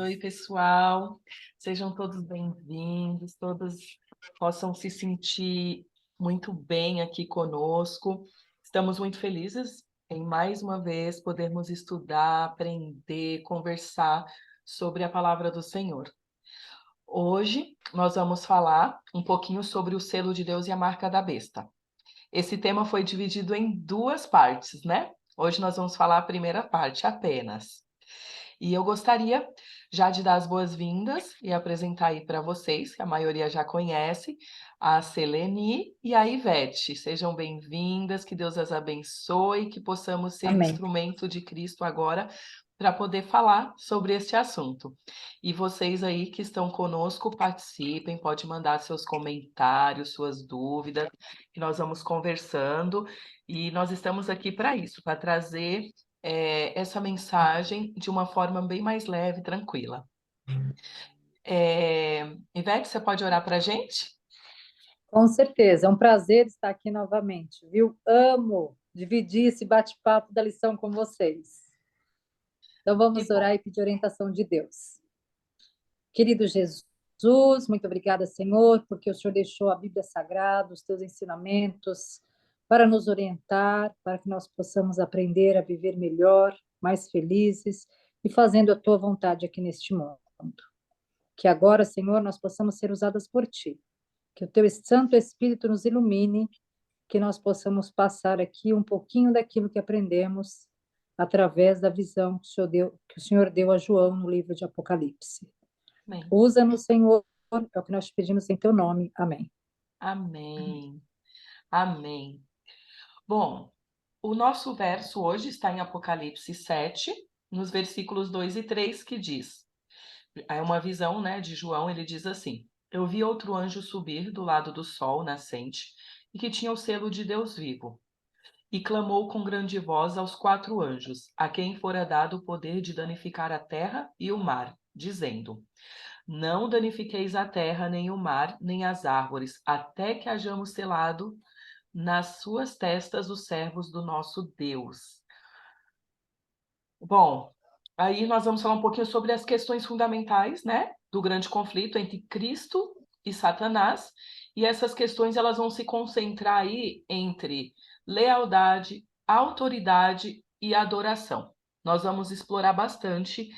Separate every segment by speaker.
Speaker 1: oi pessoal, sejam todos bem-vindos, todos possam se sentir muito bem aqui conosco. Estamos muito felizes em mais uma vez podermos estudar, aprender, conversar sobre a palavra do Senhor. Hoje nós vamos falar um pouquinho sobre o selo de Deus e a marca da besta. Esse tema foi dividido em duas partes, né? Hoje nós vamos falar a primeira parte apenas. E eu gostaria já de dar as boas-vindas e apresentar aí para vocês, que a maioria já conhece, a Seleni e a Ivete. Sejam bem-vindas, que Deus as abençoe, que possamos ser
Speaker 2: Amém.
Speaker 1: instrumento de Cristo agora para poder falar sobre este assunto. E vocês aí que estão conosco, participem, pode mandar seus comentários, suas dúvidas, que nós vamos conversando. E nós estamos aqui para isso, para trazer essa mensagem de uma forma bem mais leve, tranquila. Ivete, você pode orar para a gente?
Speaker 2: Com certeza, é um prazer estar aqui novamente, viu? Amo dividir esse bate-papo da lição com vocês. Então
Speaker 1: Que
Speaker 2: vamos
Speaker 1: bom.
Speaker 2: orar e pedir orientação de Deus. Querido Jesus, muito obrigada, Senhor, porque o Senhor deixou a Bíblia Sagrada, os teus ensinamentos, para nos orientar, para que nós possamos aprender a viver melhor, mais felizes e fazendo a tua vontade aqui neste mundo. Que agora, Senhor, nós possamos ser usadas por ti. Que o teu Santo Espírito nos ilumine, que nós possamos passar aqui um pouquinho daquilo que aprendemos através da visão que o Senhor deu a João no livro de Apocalipse.
Speaker 1: Amém.
Speaker 2: Usa-nos, Senhor, é o que nós te pedimos em teu nome. Amém.
Speaker 1: Amém. Amém. Bom, o nosso verso hoje está em Apocalipse 7, nos versículos 2 e 3, que diz: é uma visão, né, de João, ele diz assim: Eu vi outro anjo subir do lado do sol nascente e que tinha o selo de Deus vivo. E clamou com grande voz aos quatro anjos, a quem fora dado o poder de danificar a terra e o mar, dizendo: Não danifiqueis a terra, nem o mar, nem as árvores, até que hajamos selado nas suas testas os servos do nosso Deus. Bom, aí nós vamos falar um pouquinho sobre as questões fundamentais, né, do grande conflito entre Cristo e Satanás, e essas questões elas vão se concentrar aí entre lealdade, autoridade e adoração. Nós vamos explorar bastante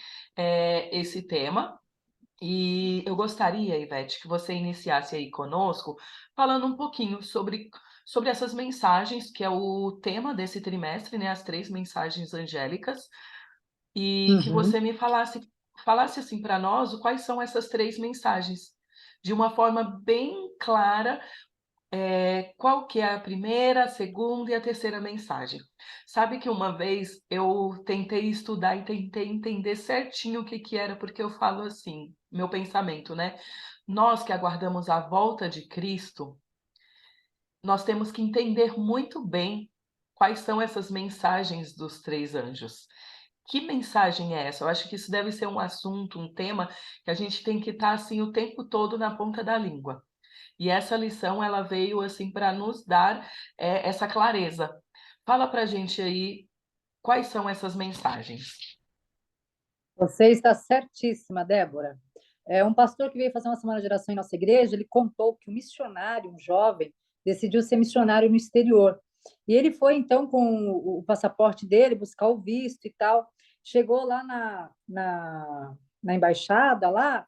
Speaker 1: esse tema, e eu gostaria, Ivete, que você iniciasse aí conosco, falando um pouquinho sobre essas mensagens, que é o tema desse trimestre, né, as três mensagens angélicas, e que
Speaker 2: Uhum.
Speaker 1: você me falasse assim para nós quais são essas três mensagens, de uma forma bem clara, qual que é a primeira, a segunda e a terceira mensagem. Sabe que uma vez eu tentei estudar e tentei entender certinho o que que era, porque eu falo assim, meu pensamento, né? Nós que aguardamos a volta de Cristo, nós temos que entender muito bem quais são essas mensagens dos três anjos. Que mensagem é essa? Eu acho que isso deve ser um assunto, um tema que a gente tem que estar assim o tempo todo na ponta da língua. E essa lição ela veio assim para nos dar essa clareza. Fala para a gente aí quais são essas mensagens.
Speaker 2: Você está certíssima, Débora. É um pastor que veio fazer uma semana de oração em nossa igreja, ele contou que um missionário, um jovem, decidiu ser missionário no exterior. E ele foi, então, com o passaporte dele, buscar o visto e tal. Chegou lá na embaixada, lá,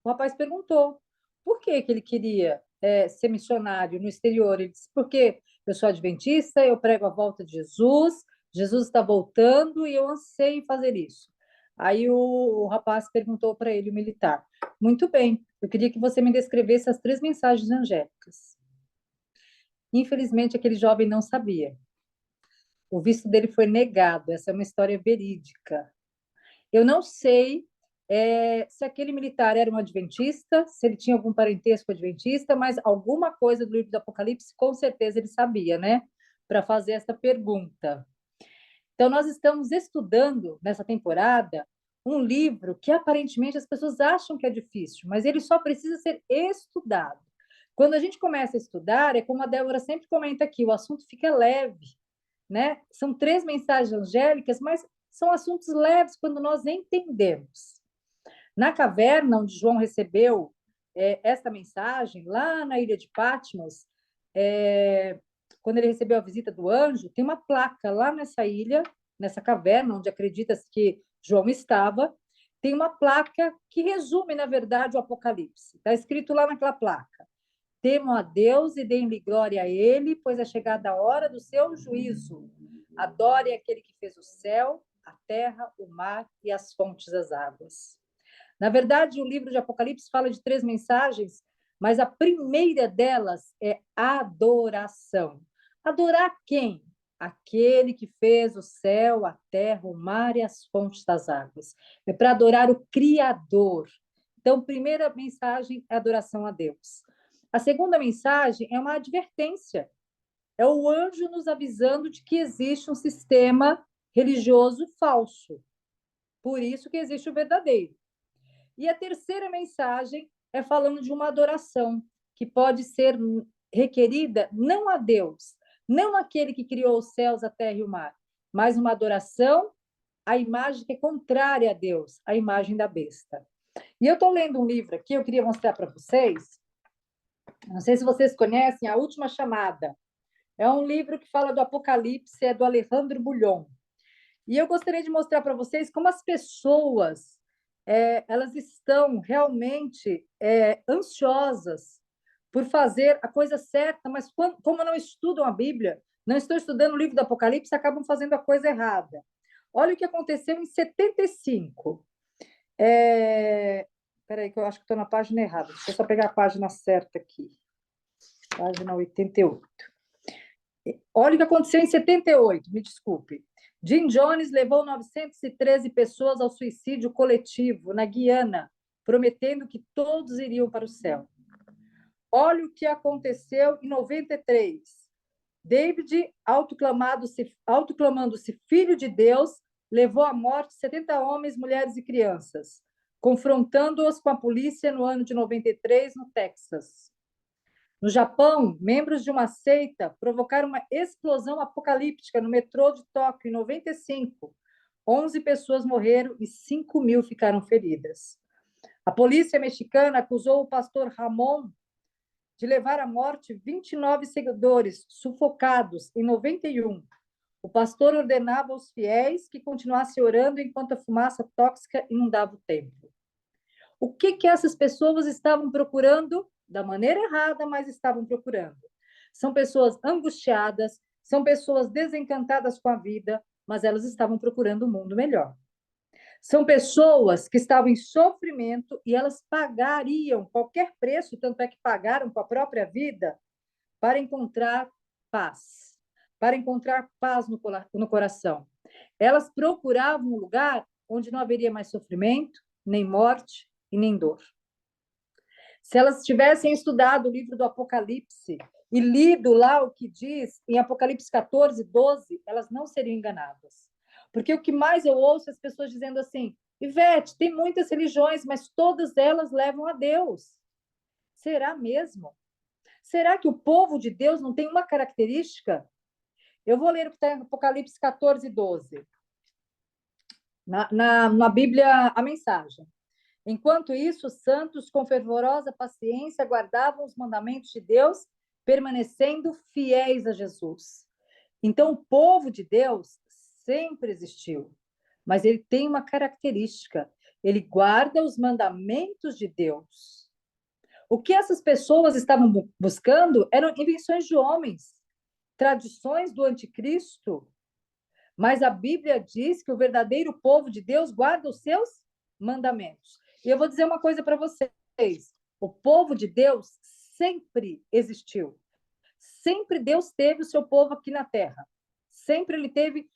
Speaker 2: o rapaz perguntou por que que ele queria ser missionário no exterior. Ele disse, porque eu sou adventista, eu prego a volta de Jesus, Jesus está voltando e eu anseio em fazer isso. Aí o rapaz perguntou para ele, o militar: Muito bem, eu queria que você me descrevesse as três mensagens angélicas. Infelizmente, aquele jovem não sabia. O visto dele foi negado. Essa é uma história verídica. Eu não sei se aquele militar era um adventista, se ele tinha algum parentesco adventista, mas alguma coisa do livro do Apocalipse, com certeza ele sabia, né? Para fazer essa pergunta. Então, nós estamos estudando nessa temporada um livro que aparentemente as pessoas acham que é difícil, mas ele só precisa ser estudado. Quando a gente começa a estudar, é como a Débora sempre comenta aqui, o assunto fica leve, né? São três mensagens angélicas, mas são assuntos leves quando nós entendemos. Na caverna onde João recebeu esta mensagem, lá na ilha de Patmos, quando ele recebeu a visita do anjo, tem uma placa lá nessa ilha, nessa caverna, onde acredita-se que João estava, tem uma placa que resume, na verdade, o Apocalipse. Está escrito lá naquela placa: temam a Deus e deem-lhe glória a ele, pois é chegada a hora do seu juízo. Adore aquele que fez o céu, a terra, o mar e as fontes das águas. Na verdade, o livro de Apocalipse fala de 3 mensagens, mas a primeira delas é adoração. Adorar quem? Aquele que fez o céu, a terra, o mar e as fontes das águas. É para adorar o Criador. Então, primeira mensagem é adoração a Deus. A segunda mensagem é uma advertência. É o anjo nos avisando de que existe um sistema religioso falso. Por isso que existe o verdadeiro. E a terceira mensagem é falando de uma adoração que pode ser requerida não a Deus, não aquele que criou os céus, a terra e o mar, mas uma adoração à imagem que é contrária a Deus, a imagem da besta. E eu estou lendo um livro aqui, eu queria mostrar para vocês. Não sei se vocês conhecem A Última Chamada. É um livro que fala do Apocalipse, é do Alejandro Bulhon. E eu gostaria de mostrar para vocês como as pessoas elas estão realmente ansiosas por fazer a coisa certa, mas como não estudam a Bíblia, não estão estudando o livro do Apocalipse, acabam fazendo a coisa errada. Olha o que aconteceu em 75. Espera que eu acho que estou na página errada. Deixa eu só pegar a página certa aqui. Página 88. Olha o que aconteceu em 78, me desculpe. Jim Jones levou 913 pessoas ao suicídio coletivo na Guiana, prometendo que todos iriam para o céu. Olha o que aconteceu em 93. David, autoclamando-se filho de Deus, levou à morte 70 homens, mulheres e crianças, confrontando-os com a polícia no ano de 93, no Texas. No Japão, membros de uma seita provocaram uma explosão apocalíptica no metrô de Tóquio em 95. 11 pessoas morreram e 5.000 ficaram feridas. A polícia mexicana acusou o pastor Ramon de levar à morte 29 seguidores sufocados em 91. O pastor ordenava aos fiéis que continuassem orando enquanto a fumaça tóxica inundava o templo. O que essas pessoas estavam procurando? Da maneira errada, mas estavam procurando. São pessoas angustiadas, são pessoas desencantadas com a vida, mas elas estavam procurando um mundo melhor. São pessoas que estavam em sofrimento e elas pagariam qualquer preço, tanto é que pagaram com a própria vida, para encontrar paz, para encontrar paz no coração. Elas procuravam um lugar onde não haveria mais sofrimento, nem morte e nem dor. Se elas tivessem estudado o livro do Apocalipse e lido lá o que diz em Apocalipse 14, 12, elas não seriam enganadas. Porque o que mais eu ouço é as pessoas dizendo assim: Ivete, tem muitas religiões, mas todas elas levam a Deus. Será mesmo? Será que o povo de Deus não tem uma característica? Eu vou ler o que está em Apocalipse 14, 12. Na Bíblia, a mensagem. Enquanto isso, os santos, com fervorosa paciência, guardavam os mandamentos de Deus, permanecendo fiéis a Jesus. Então, o povo de Deus sempre existiu, mas ele tem uma característica: ele guarda os mandamentos de Deus. O que essas pessoas estavam buscando eram invenções de homens, tradições do anticristo, mas a Bíblia diz que o verdadeiro povo de Deus guarda os seus mandamentos. E eu vou dizer uma coisa para vocês: o povo de Deus sempre existiu. Sempre Deus teve o seu povo aqui na Terra. Sempre ele teve,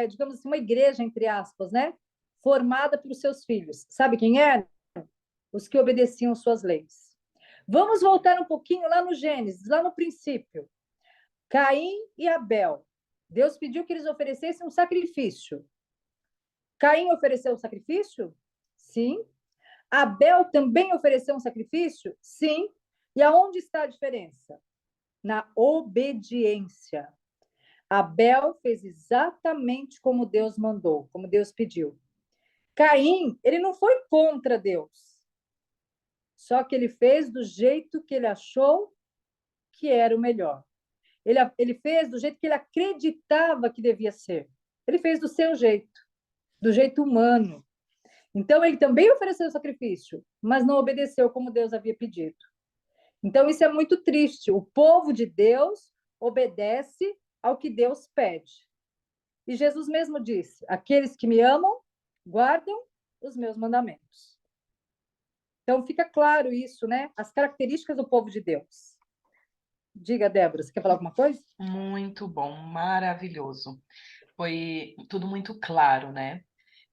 Speaker 2: digamos assim, uma igreja, entre aspas, né? Formada pelos seus filhos. Sabe quem eram? Os que obedeciam suas leis. Vamos voltar um pouquinho lá no Gênesis, lá no princípio. Caim e Abel. Deus pediu que eles oferecessem um sacrifício. Caim ofereceu um sacrifício? Sim. Abel também ofereceu um sacrifício? Sim. E aonde está a diferença? Na obediência. Abel fez exatamente como Deus mandou, como Deus pediu. Caim, ele não foi contra Deus, só que ele fez do jeito que ele achou que era o melhor. Ele fez do jeito que ele acreditava que devia ser. Ele fez do seu jeito, do jeito humano. Então, ele também ofereceu sacrifício, mas não obedeceu como Deus havia pedido. Então, isso é muito triste. O povo de Deus obedece ao que Deus pede. E Jesus mesmo disse: aqueles que me amam, guardam os meus mandamentos. Então, fica claro isso, né? As características do povo de Deus. Diga, Débora, você quer falar alguma coisa?
Speaker 1: Muito bom, maravilhoso. Foi tudo muito claro, né?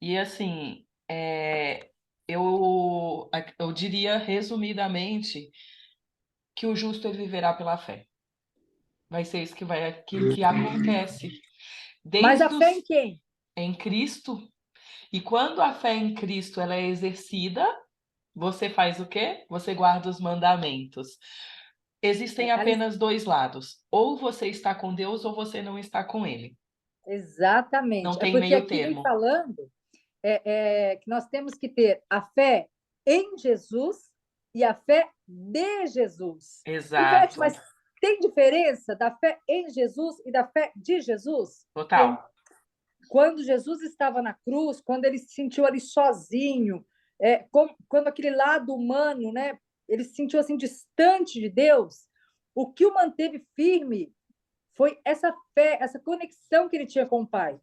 Speaker 1: E assim, eu diria resumidamente que o justo ele viverá pela fé. Vai ser isso que acontece
Speaker 2: Mas a
Speaker 1: desde
Speaker 2: fé em
Speaker 1: os,
Speaker 2: quem?
Speaker 1: em Cristo. E quando a fé em Cristo ela é exercida, você faz o quê? Você guarda os mandamentos. Existem
Speaker 2: Alice,
Speaker 1: apenas dois lados. Ou você está com Deus ou você não está com Ele. Não
Speaker 2: exatamente. É
Speaker 1: tem
Speaker 2: porque
Speaker 1: meio
Speaker 2: aqui vem
Speaker 1: termo.
Speaker 2: falando que nós temos que ter a fé em Jesus e a fé de Jesus. Ivete,
Speaker 1: Exato.
Speaker 2: mas tem diferença da fé em Jesus e da fé de Jesus? Tem.
Speaker 1: Total.
Speaker 2: Quando Jesus estava na cruz, quando ele se sentiu ali sozinho, quando aquele lado humano, né, ele se sentiu assim distante de Deus, o que o manteve firme foi essa fé, essa conexão que ele tinha com o Pai.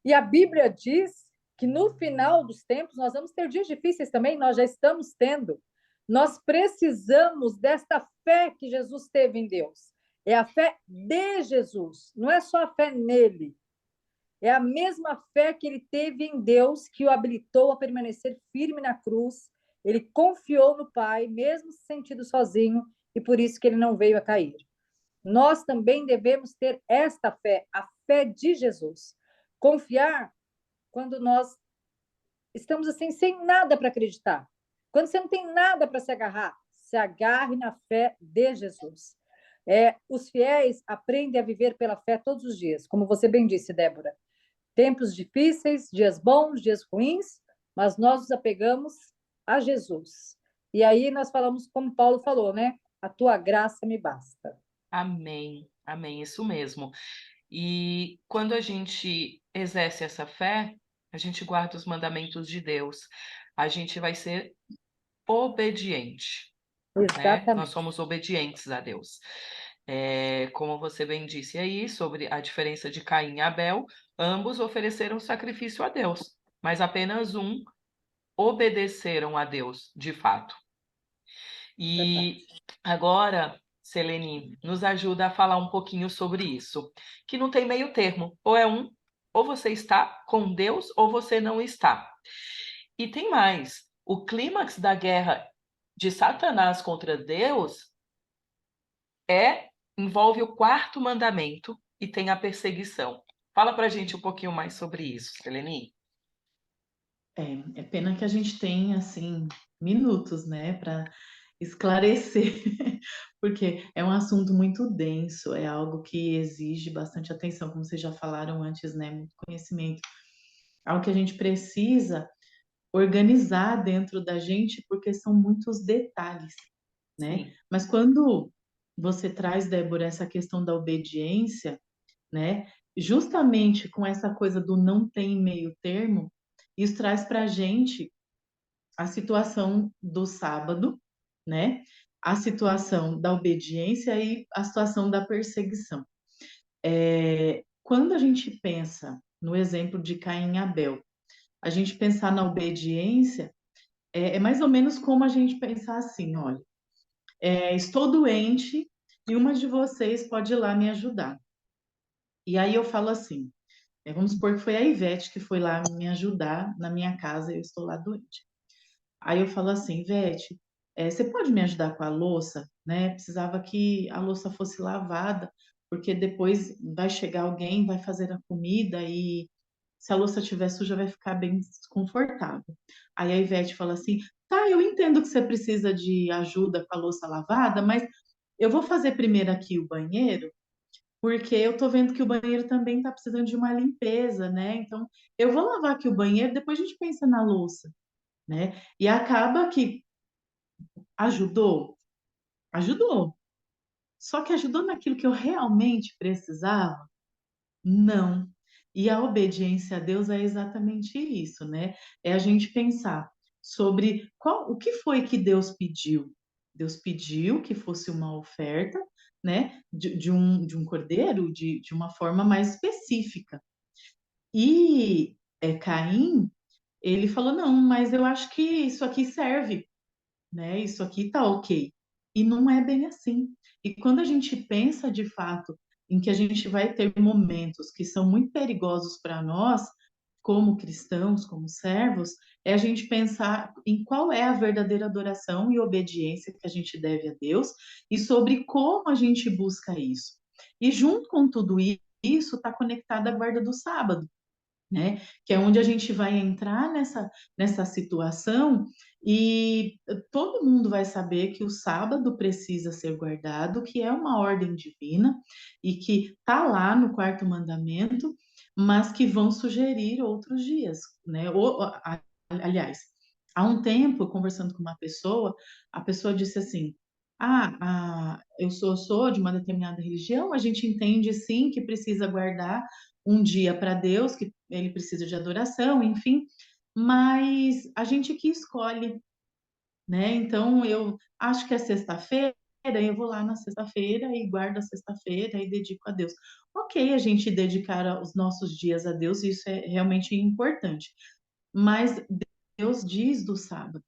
Speaker 2: E a Bíblia diz que no final dos tempos nós vamos ter dias difíceis também, nós já estamos tendo. Nós precisamos desta fé que Jesus teve em Deus. É a fé de Jesus, não é só a fé nele. É a mesma fé que ele teve em Deus que o habilitou a permanecer firme na cruz. Ele confiou no Pai, mesmo se sentindo sozinho, e por isso que ele não veio a cair. Nós também devemos ter esta fé, a fé de Jesus. Confiar quando nós estamos assim, sem nada para acreditar. Quando você não tem nada para se agarrar, se agarre na fé de Jesus. Os fiéis aprendem a viver pela fé todos os dias, como você bem disse, Débora. Tempos difíceis, dias bons, dias ruins, mas nós nos apegamos a Jesus. E aí nós falamos, como Paulo falou, né? A tua graça me basta.
Speaker 1: Amém. Amém. Isso mesmo. E quando a gente exerce essa fé, a gente guarda os mandamentos de Deus. A gente vai ser obediente, né? Nós
Speaker 2: Exatamente.
Speaker 1: somos obedientes a Deus. Como você bem disse aí, sobre a diferença de Caim e Abel, ambos ofereceram sacrifício a Deus, mas apenas um obedeceram a Deus, de fato.
Speaker 2: Verdade.
Speaker 1: E agora, Selene, nos ajuda a falar um pouquinho sobre isso, que não tem meio termo, ou é um, ou você está com Deus, ou você não está. E tem mais, o clímax da guerra de Satanás contra Deus envolve o quarto mandamento e tem a perseguição. Fala pra gente um pouquinho mais sobre isso, Seleni.
Speaker 3: É pena que a gente tem, assim, minutos, né, para esclarecer, porque é um assunto muito denso, é algo que exige bastante atenção, como vocês já falaram antes, né, muito conhecimento. Algo que a gente precisa organizar dentro da gente, porque são muitos detalhes, né?
Speaker 1: Sim,
Speaker 3: Mas quando você traz, Débora, essa questão da obediência, né? Justamente com essa coisa do não tem meio termo, isso traz para a gente a situação do sábado, né? A situação da obediência e a situação da perseguição. Quando a gente pensa no exemplo de Caim e Abel, a gente pensar na obediência é mais ou menos como a gente pensar assim, olha, estou doente e uma de vocês pode ir lá me ajudar. E aí eu falo assim, vamos supor que foi a Ivete que foi lá me ajudar na minha casa e eu estou lá doente. Aí eu falo assim, Ivete, você pode me ajudar com a louça, né? Precisava que a louça fosse lavada, porque depois vai chegar alguém, vai fazer a comida e se a louça estiver suja vai ficar bem desconfortável. Aí a Ivete fala assim, tá, eu entendo que você precisa de ajuda com a louça lavada, mas eu vou fazer primeiro aqui o banheiro porque eu tô vendo que o banheiro também está precisando de uma limpeza, né? Então, eu vou lavar aqui o banheiro, depois a gente pensa na louça, né? E acaba que ajudou, ajudou. Só que ajudou naquilo que eu realmente precisava? Não. E a obediência a Deus é exatamente isso, né? É a gente pensar sobre o que foi que Deus pediu. Deus pediu que fosse uma oferta, né, de um cordeiro, de uma forma mais específica. E Caim, ele falou: não, mas eu acho que isso aqui serve, né? Isso aqui tá ok. E não é bem assim. E quando a gente pensa de fato em que a gente vai ter momentos que são muito perigosos para nós, como cristãos, como servos, é a gente pensar em qual é a verdadeira adoração e obediência que a gente deve a Deus e sobre como a gente busca isso. E junto com tudo isso, está conectada a guarda do sábado, né? Que é onde a gente vai entrar nessa situação e todo mundo vai saber que o sábado precisa ser guardado, que é uma ordem divina e que está lá no quarto mandamento, mas que vão sugerir outros dias, né? Aliás, há um tempo, conversando com uma pessoa, a pessoa disse assim: eu sou de uma determinada religião, a gente entende sim que precisa guardar um dia para Deus, que ele precisa de adoração, enfim, mas a gente que escolhe, né? Então eu acho que é sexta-feira, eu vou lá na sexta-feira e guardo a sexta-feira e dedico a Deus. Ok, a gente dedicar os nossos dias a Deus, isso é realmente importante. Mas Deus diz do sábado,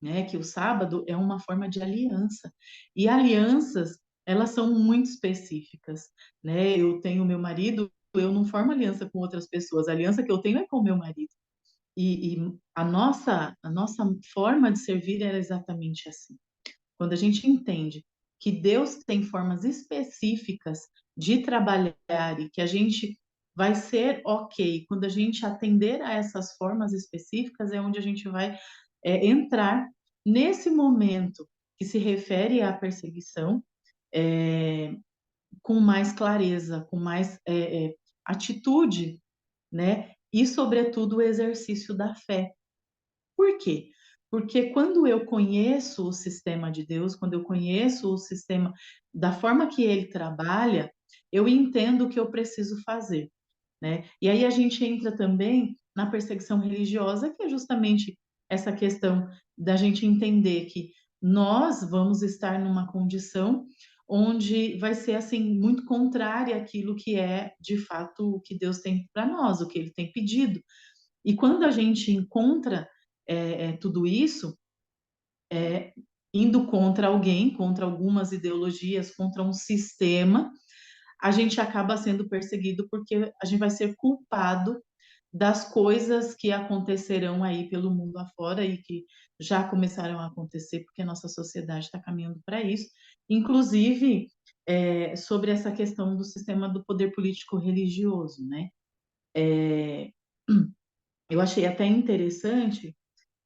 Speaker 3: né? Que o sábado é uma forma de aliança. E alianças, elas são muito específicas, né? Eu tenho meu marido, eu não formo aliança com outras pessoas. A aliança que eu tenho é com o meu marido. E a nossa forma de servir era exatamente assim. Quando a gente entende que Deus tem formas específicas de trabalhar e que a gente vai ser ok quando a gente atender a essas formas específicas, é onde a gente vai entrar nesse momento que se refere à perseguição é, com mais clareza, com mais atitude, né? E, sobretudo, o exercício da fé. Por quê? Porque quando eu conheço o sistema de Deus, quando eu conheço o sistema da forma que ele trabalha, eu entendo o que eu preciso fazer, né? E aí a gente entra também na perseguição religiosa, que é justamente essa questão da gente entender que nós vamos estar numa condição onde vai ser assim muito contrária àquilo que é de fato o que Deus tem para nós, o que ele tem pedido. E quando a gente encontra tudo isso, indo contra alguém, contra algumas ideologias, contra um sistema, a gente acaba sendo perseguido porque a gente vai ser culpado das coisas que acontecerão aí pelo mundo afora e que já começaram a acontecer, porque a nossa sociedade está caminhando para isso. Inclusive, sobre essa questão do sistema do poder político religioso, né? É, eu achei até interessante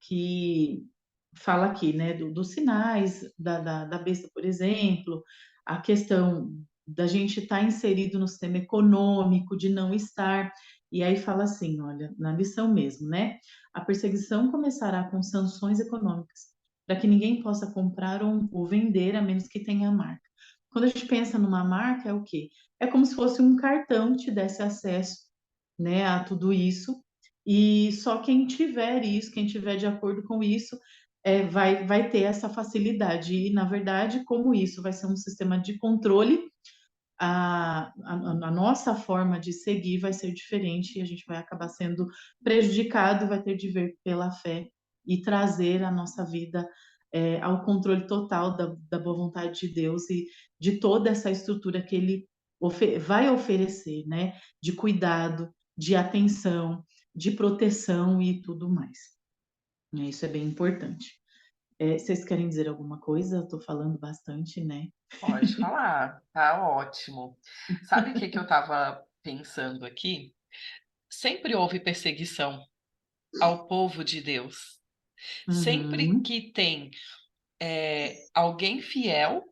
Speaker 3: que fala aqui, né, dos sinais da besta, por exemplo, a questão da gente estar inserido no sistema econômico, de não estar. E aí fala assim, olha, na lição mesmo, né? A perseguição começará com sanções econômicas, para que ninguém possa comprar ou vender a menos que tenha a marca. Quando a gente pensa numa marca, é o quê? É como se fosse um cartão que te desse acesso, né, a tudo isso. E só quem tiver isso, quem tiver de acordo com isso, vai ter essa facilidade. E, na verdade, como isso vai ser um sistema de controle, a nossa forma de seguir vai ser diferente e a gente vai acabar sendo prejudicado, vai ter de ver pela fé e trazer a nossa vida ao controle total da boa vontade de Deus e de toda essa estrutura que Ele vai oferecer, né? De cuidado, de atenção, de proteção e tudo mais. Isso é bem importante. Vocês querem dizer alguma coisa? Estou falando bastante, né?
Speaker 1: Pode falar, tá ótimo. Sabe o que que eu estava pensando aqui? Sempre houve perseguição ao povo de Deus. Sempre
Speaker 3: Uhum,
Speaker 1: que tem alguém fiel,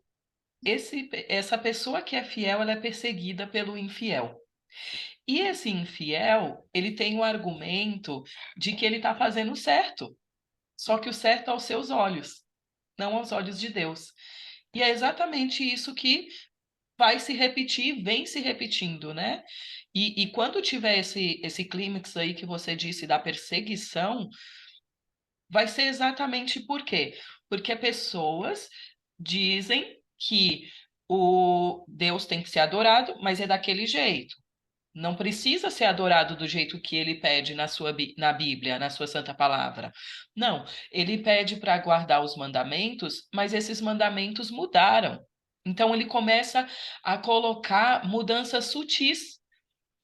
Speaker 1: essa pessoa que é fiel, ela é perseguida pelo infiel. E esse infiel, ele tem o argumento de que ele está fazendo certo, só que o certo aos seus olhos, não aos olhos de Deus. E é exatamente isso que vai se repetir, vem se repetindo, né? E quando tiver esse clímax aí que você disse da perseguição, vai ser exatamente por quê? Porque pessoas dizem que o Deus tem que ser adorado, mas é daquele jeito. Não precisa ser adorado do jeito que ele pede na Bíblia, na sua santa palavra. Não, ele pede para guardar os mandamentos, mas esses mandamentos mudaram. Então ele começa a colocar mudanças sutis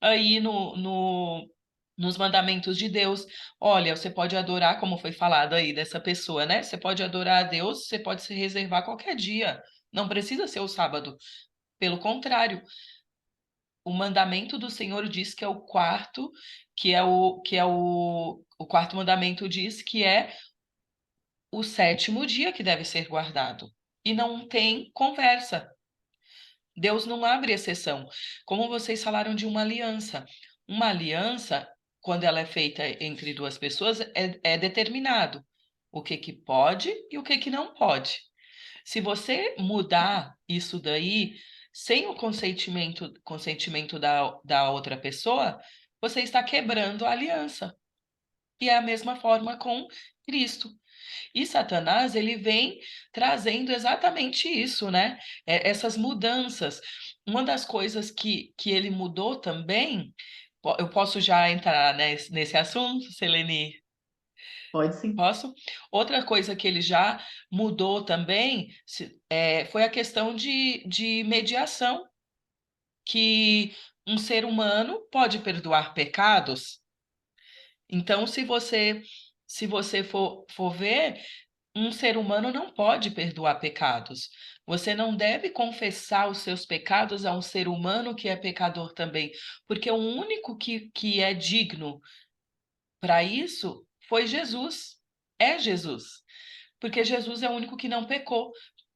Speaker 1: aí nos mandamentos de Deus. Olha, você pode adorar, como foi falado aí dessa pessoa, né? Você pode adorar a Deus, você pode se reservar qualquer dia. Não precisa ser o sábado. Pelo contrário, o mandamento do Senhor diz que é o quarto, o quarto mandamento diz que é o sétimo dia que deve ser guardado. E não tem conversa. Deus não abre exceção. Como vocês falaram de uma aliança. Uma aliança, quando ela é feita entre duas pessoas, é determinado o que que pode e o que que não pode. Se você mudar isso daí, sem o consentimento da outra pessoa, você está quebrando a aliança. E é a mesma forma com Cristo. E Satanás, ele vem trazendo exatamente isso, né? Essas mudanças. Uma das coisas que ele mudou também, eu posso já entrar nesse assunto, Seleni?
Speaker 3: Pode sim.
Speaker 1: Posso? Outra coisa que ele já mudou também foi a questão de mediação, que um ser humano pode perdoar pecados. Então, se você for ver, um ser humano não pode perdoar pecados. Você não deve confessar os seus pecados a um ser humano que é pecador também, porque o único que é digno para isso foi Jesus. É Jesus. Porque Jesus é o único que não pecou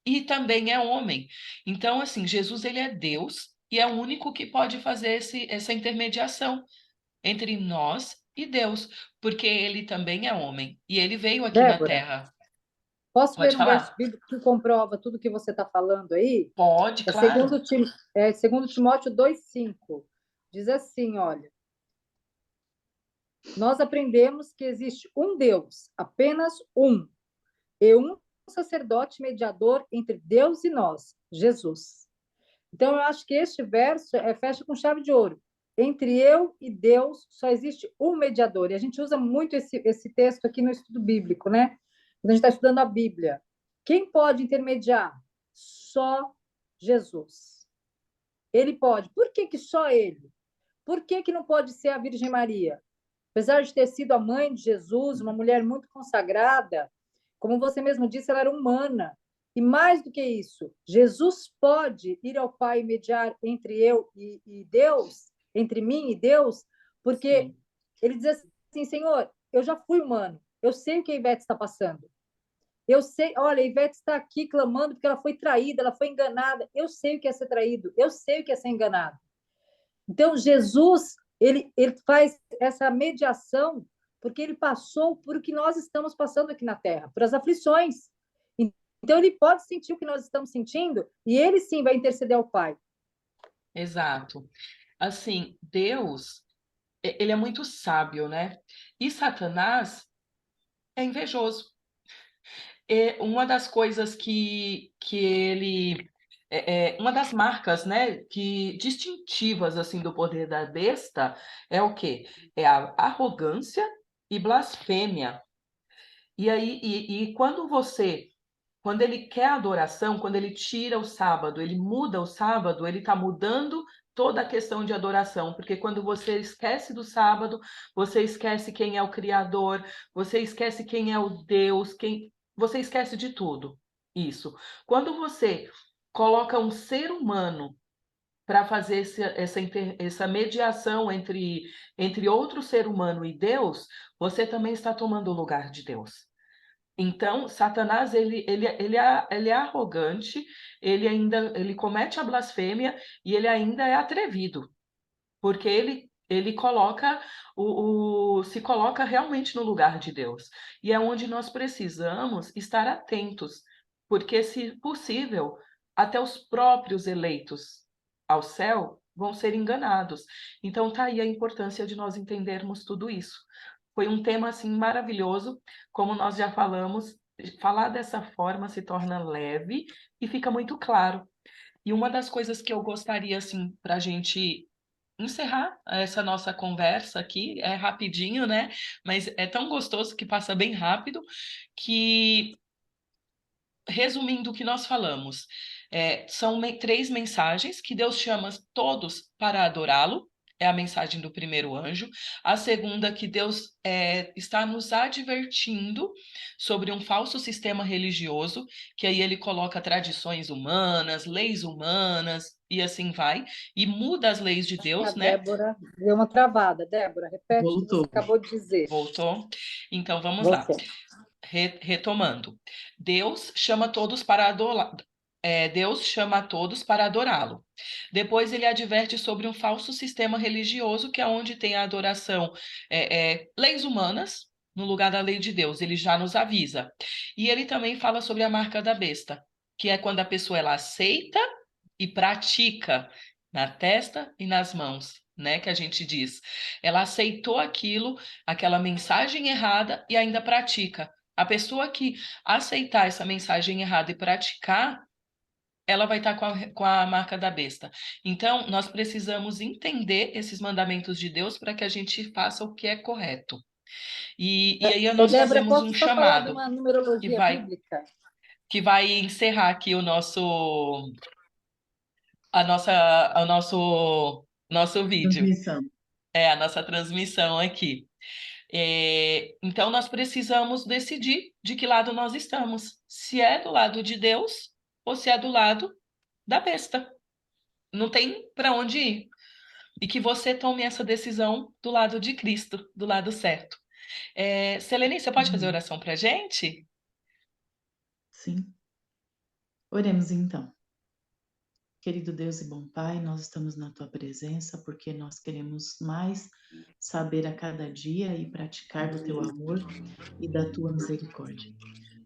Speaker 1: e também é homem. Então, assim, Jesus ele é Deus e é o único que pode fazer essa intermediação entre nós e Deus, porque ele também é homem e ele veio aqui na
Speaker 2: Débora,
Speaker 1: Terra.
Speaker 2: posso
Speaker 1: Pode
Speaker 2: ler um verso
Speaker 1: falar?
Speaker 2: bíblico que comprova tudo que você está falando aí?
Speaker 1: Pode,
Speaker 2: É
Speaker 1: claro.
Speaker 2: segundo Timóteo 2,5. Diz assim, olha, nós aprendemos que existe um Deus, apenas um, e um sacerdote mediador entre Deus e nós, Jesus. Então, eu acho que este verso fecha com chave de ouro. Entre eu e Deus só existe um mediador. E a gente usa muito esse texto aqui no estudo bíblico, né? Quando a gente está estudando a Bíblia. Quem pode intermediar? Só Jesus. Ele pode. Por que, que só ele? Por que, que não pode ser a Virgem Maria? Apesar de ter sido a mãe de Jesus, uma mulher muito consagrada, como você mesmo disse, ela era humana. E mais do que isso, Jesus pode ir ao Pai e mediar entre eu e Deus, entre mim e Deus, porque
Speaker 1: Sim,
Speaker 2: ele diz assim: Senhor, eu já fui humano, eu sei o que a Ivete está passando. Eu sei, olha, a Ivete está aqui clamando porque ela foi traída, ela foi enganada. Eu sei o que é ser traído, eu sei o que é ser enganado. Então, Jesus, ele faz essa mediação porque ele passou por o que nós estamos passando aqui na Terra, por as aflições. Então, ele pode sentir o que nós estamos sentindo e ele sim vai interceder ao Pai.
Speaker 1: exato. Assim, Deus, ele é muito sábio, né? E Satanás é invejoso. Uma das coisas que ele uma das marcas, né, que distintivas assim do poder da besta é o quê? É a arrogância e blasfêmia. E aí, quando ele quer adoração, quando ele tira o sábado, ele muda o sábado, ele está mudando toda a questão de adoração, porque quando você esquece do sábado, você esquece quem é o Criador, você esquece quem é o Deus, você esquece de tudo. Isso. Quando você coloca um ser humano para fazer essa mediação entre outro ser humano e Deus, você também está tomando o lugar de Deus. Então, Satanás, ele é arrogante, ele comete a blasfêmia e ele ainda é atrevido, porque ele coloca se coloca realmente no lugar de Deus. E é onde nós precisamos estar atentos, porque, se possível, até os próprios eleitos ao céu vão ser enganados. Então, tá aí a importância de nós entendermos tudo isso. Foi um tema assim maravilhoso, como nós já falamos, falar dessa forma se torna leve e fica muito claro. E uma das coisas que eu gostaria assim para a gente encerrar essa nossa conversa aqui, é rapidinho, né? Mas é tão gostoso que passa bem rápido, que, resumindo o que nós falamos, são 3 mensagens que Deus chama todos para adorá-lo. É a mensagem do primeiro anjo. A segunda, que Deus está nos advertindo sobre um falso sistema religioso, que aí ele coloca tradições humanas, leis humanas, e assim vai, e muda as leis de
Speaker 2: A
Speaker 1: Deus, né?
Speaker 2: Débora deu uma travada. Débora, repete o que você
Speaker 3: Voltou.
Speaker 2: acabou de dizer.
Speaker 1: Voltou? Então vamos lá.
Speaker 2: Você.
Speaker 1: Retomando. Deus chama todos para Deus chama a todos para adorá-lo. Depois ele adverte sobre um falso sistema religioso, que é onde tem a adoração, leis humanas no lugar da lei de Deus. Ele já nos avisa. E ele também fala sobre a marca da besta, que é quando a pessoa ela aceita e pratica na testa e nas mãos, né? Que a gente diz. Ela aceitou aquilo, aquela mensagem errada, e ainda pratica. A pessoa que aceitar essa mensagem errada e praticar, ela vai estar com a marca da besta. Então, nós precisamos entender esses mandamentos de Deus para que a gente faça o que é correto. E aí nós
Speaker 2: Débora,
Speaker 1: fazemos
Speaker 2: posso
Speaker 1: um
Speaker 2: só falar de
Speaker 1: chamado
Speaker 2: uma
Speaker 1: que
Speaker 2: numerologia
Speaker 1: vai,
Speaker 2: bíblica?
Speaker 1: que vai encerrar aqui o nosso vídeo,
Speaker 3: Transmissão.
Speaker 1: a nossa transmissão aqui. Então, nós precisamos decidir de que lado nós estamos. Se é do lado de Deus ou se é do lado da besta. Não tem para onde ir. E que você tome essa decisão do lado de Cristo, do lado certo. Selene, você pode fazer oração para a gente?
Speaker 3: Sim. Oremos então. Querido Deus e bom Pai, nós estamos na Tua presença porque nós queremos mais saber a cada dia e praticar do Teu amor e da Tua misericórdia.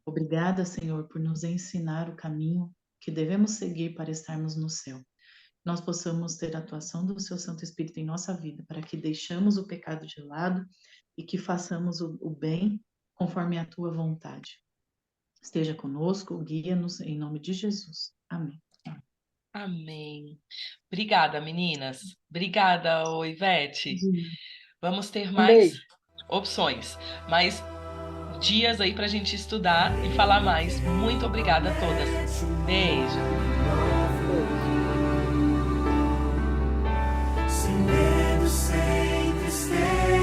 Speaker 3: Obrigada, Senhor, por nos ensinar o caminho que devemos seguir para estarmos no céu. Nós possamos ter a atuação do Seu Santo Espírito em nossa vida, para que deixamos o pecado de lado e que façamos o bem conforme a Tua vontade. Esteja conosco, guia-nos em nome de Jesus. Amém.
Speaker 1: Amém. Obrigada, meninas. Obrigada, ô Ivete. Vamos ter mais
Speaker 2: Beijo.
Speaker 1: opções, mais dias aí para a gente estudar e falar mais. Muito obrigada a todas. Beijo.
Speaker 4: Sem medo, sem tristeza.